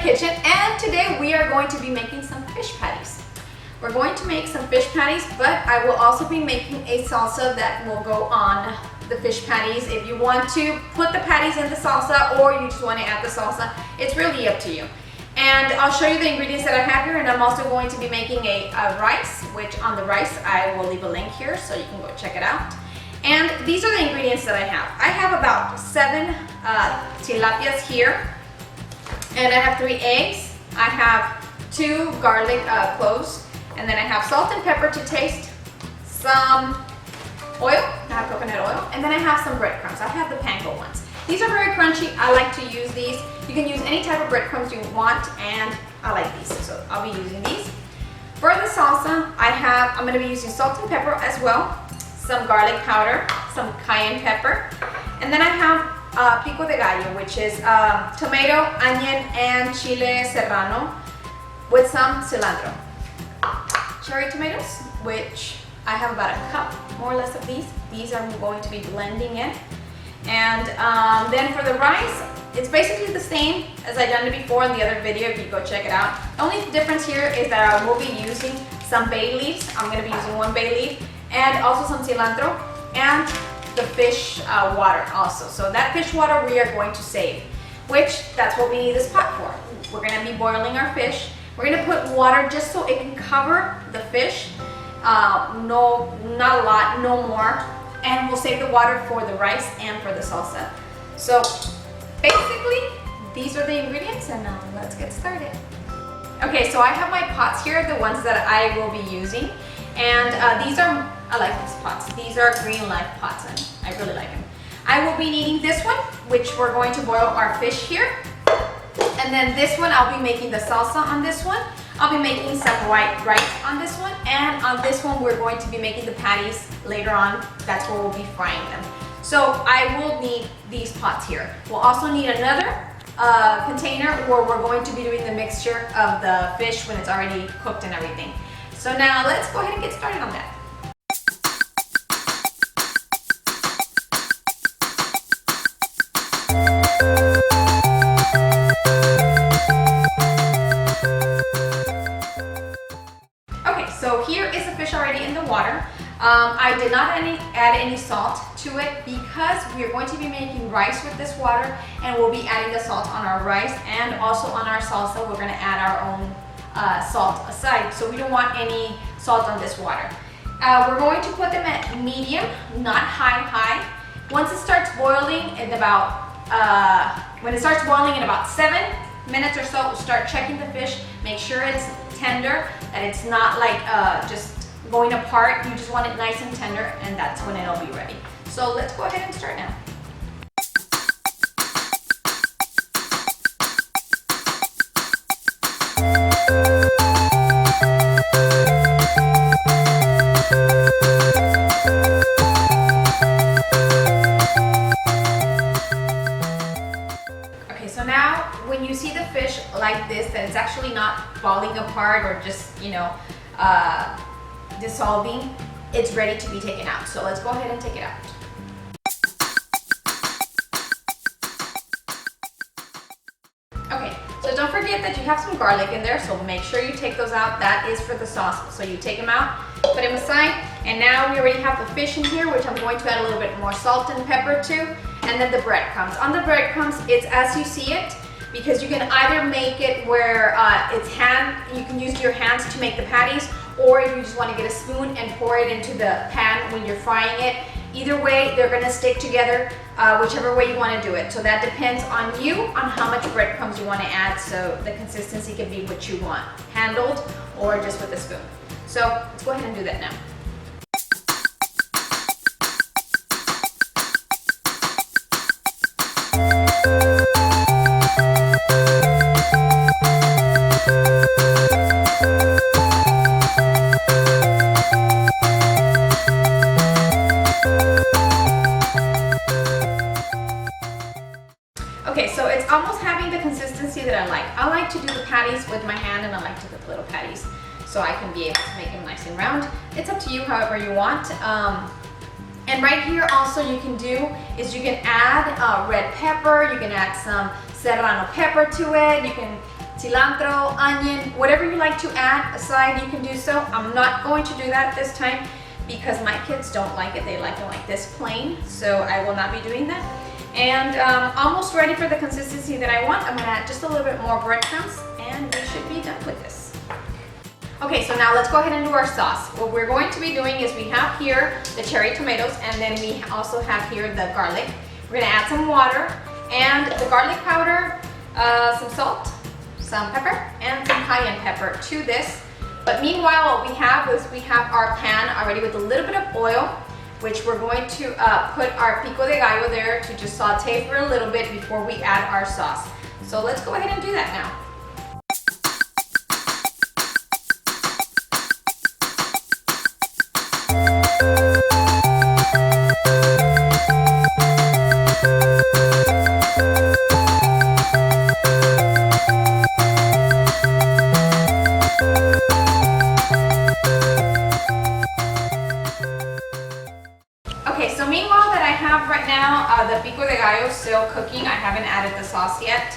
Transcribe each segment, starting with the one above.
kitchen, and today we are going to be making some fish patties. We're going to make some fish patties, but I will also be making a salsa that will go on the fish patties. If you want to put the patties in the salsa or you just want to add the salsa, it's really up to you. And I'll show you the ingredients that I have here, and I'm also going to be making a rice, which on the rice I will leave a link here so you can go check it out. And these are the ingredients that I have. I have about 7 tilapias here, and I have 3 eggs. I have 2 garlic cloves, and then I have salt and pepper to taste, some oil, I have coconut oil, and then I have some breadcrumbs. I have the panko ones. These are very crunchy. I like to use these. You can use any type of breadcrumbs you want, and I like these, so I'll be using these. For the salsa, I'm going to be using salt and pepper as well, some garlic powder, some cayenne pepper, and then I have pico de gallo, which is tomato, onion, and chile serrano with some cilantro. Cherry tomatoes, which I have about a cup, more or less, of these. These I'm going to be blending in. And then for the rice, it's basically the same as I done it before in the other video, if you go check it out. The only difference here is that I will be using some bay leaves. I'm going to be using 1 bay leaf, and also some cilantro, and the fish water also. So that fish water we are going to save, which that's what we need this pot for. We're going to be boiling our fish. We're going to put water just so it can cover the fish. No, not a lot, no more. And we'll save the water for the rice and for the salsa. So basically, these are the ingredients, and let's get started. Okay, so I have my pots here, the ones that I will be using. And I like these pots. These are green life pots, and I really like them. I will be needing this one, which we're going to boil our fish here. And then this one, I'll be making the salsa on this one. I'll be making some white rice on this one, and on this one we're going to be making the patties later on. That's where we'll be frying them. So I will need these pots here. We'll also need another container where we're going to be doing the mixture of the fish when it's already cooked and everything. So now let's go ahead and get started on that. So here is the fish already in the water. I did not add any salt to it because we are going to be making rice with this water, and we'll be adding the salt on our rice, and also on our salsa we're going to add our own salt aside. So we don't want any salt on this water. We're going to put them at medium, not high. Once it starts boiling in when it starts boiling in about 7 minutes or so, we'll start checking the fish, make sure it's tender, that it's not like just going apart. You just want it nice and tender, and that's when it'll be ready. So let's go ahead and start now. Okay, so now when you see the fish like this, that it's actually not falling apart or just, dissolving, it's ready to be taken out. So let's go ahead and take it out. Okay, so don't forget that you have some garlic in there, so make sure you take those out. That is for the sauce. So you take them out, put them aside, and now we already have the fish in here, which I'm going to add a little bit more salt and pepper to, and then the breadcrumbs. On the breadcrumbs, it's as you see it, because you can either make it where you can use your hands to make the patties, or if you just want to get a spoon and pour it into the pan when you're frying it. Either way, they're going to stick together, whichever way you want to do it. So that depends on you, on how much breadcrumbs you want to add, so the consistency can be what you want, handled or just with a spoon. So let's go ahead and do that now. Okay, so it's almost having the consistency that I like. I like to do the patties with my hand, and I like to put little patties so I can be able to make them nice and round. It's up to you, however you want. And right here also you can do is you can add red pepper, you can add some serrano pepper to it, you can cilantro, onion, whatever you like to add aside, you can do so. I'm not going to do that this time because my kids don't like it. They like it like this plain, so I will not be doing that. And almost ready for the consistency that I want. I'm gonna add just a little bit more breadcrumbs and we should be done with this. Okay, so now let's go ahead and do our sauce. What we're going to be doing is we have here the cherry tomatoes and then we also have here the garlic. We're gonna add some water and the garlic powder, some salt, some pepper, and some cayenne pepper to this. But meanwhile, what we have is we have our pan already with a little bit of oil, which we're going to put our pico de gallo there to just saute for a little bit before we add our sauce. So let's go ahead and do that now. Okay, so meanwhile that I have right now the pico de gallo still cooking, I haven't added the sauce yet.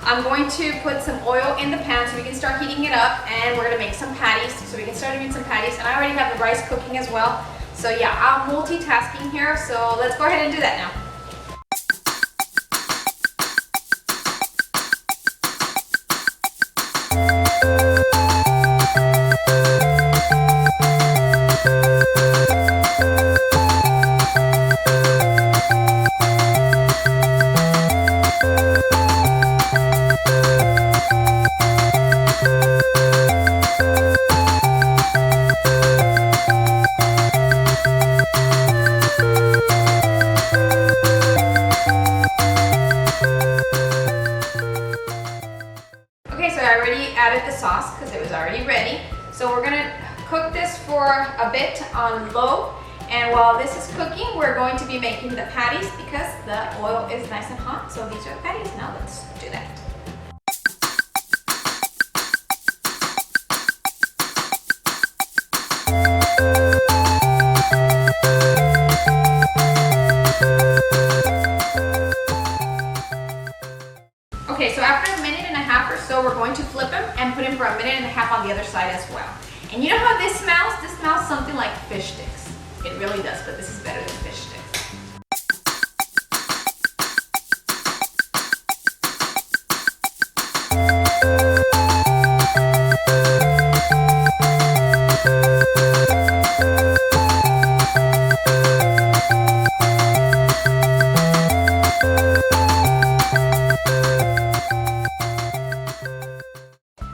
I'm going to put some oil in the pan so we can start heating it up, and we're gonna make some patties. So we can start doing some patties, and I already have the rice cooking as well. So yeah, I'm multitasking here, so let's go ahead and do that now. Added the sauce because it was already ready. So we're gonna cook this for a bit on low, and while this is cooking, we're going to be making the patties because the oil is nice and hot. So these are patties. Now let's do that. Okay, so after a minute and a half or so, we're going to flip them and put them for a minute and a half on the other side as well. And you know how this smells? This smells something like fish sticks. It really does, but this is better than fish sticks.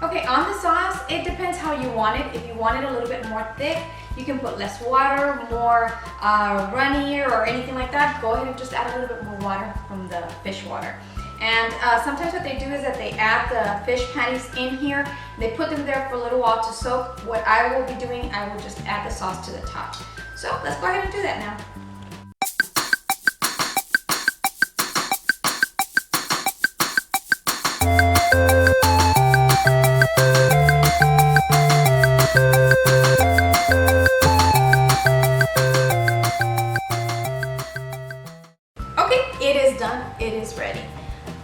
Okay, on the sauce, it depends how you want it. If you want it a little bit more thick, you can put less water, more runnier or anything like that. Go ahead and just add a little bit more water from the fish water. And sometimes what they do is that they add the fish patties in here. They put them there for a little while to soak. What I will be doing, I will just add the sauce to the top. So let's go ahead and do that now. It is done, it is ready.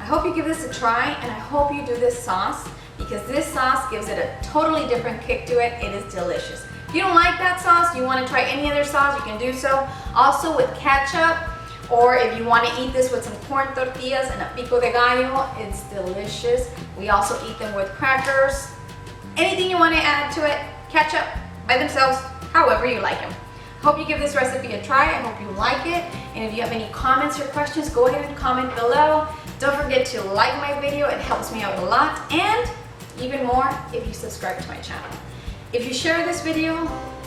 I hope you give this a try, and I hope you do this sauce because this sauce gives it a totally different kick to it. It is delicious. If you don't like that sauce, you want to try any other sauce, you can do so. Also with ketchup, or if you want to eat this with some corn tortillas and a pico de gallo, it's delicious. We also eat them with crackers. Anything you want to add to it, ketchup, by themselves, however you like them. Hope you give this recipe a try. I hope you like it. And if you have any comments or questions, go ahead and comment below. Don't forget to like my video. It helps me out a lot. And even more, if you subscribe to my channel. If you share this video,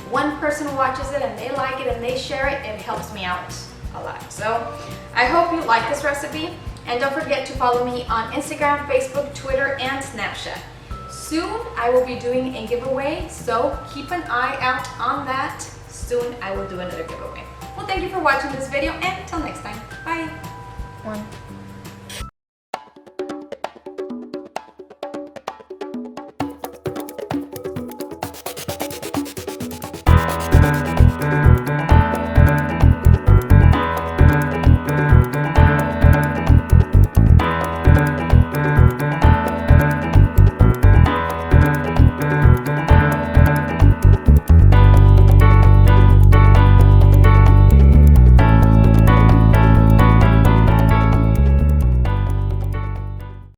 one person watches it and they like it and they share it, it helps me out a lot. So I hope you like this recipe. And don't forget to follow me on Instagram, Facebook, Twitter, and Snapchat. Soon I will be doing a giveaway, so keep an eye out on that. Soon I will do another giveaway. Well, thank you for watching this video, and until next time, bye.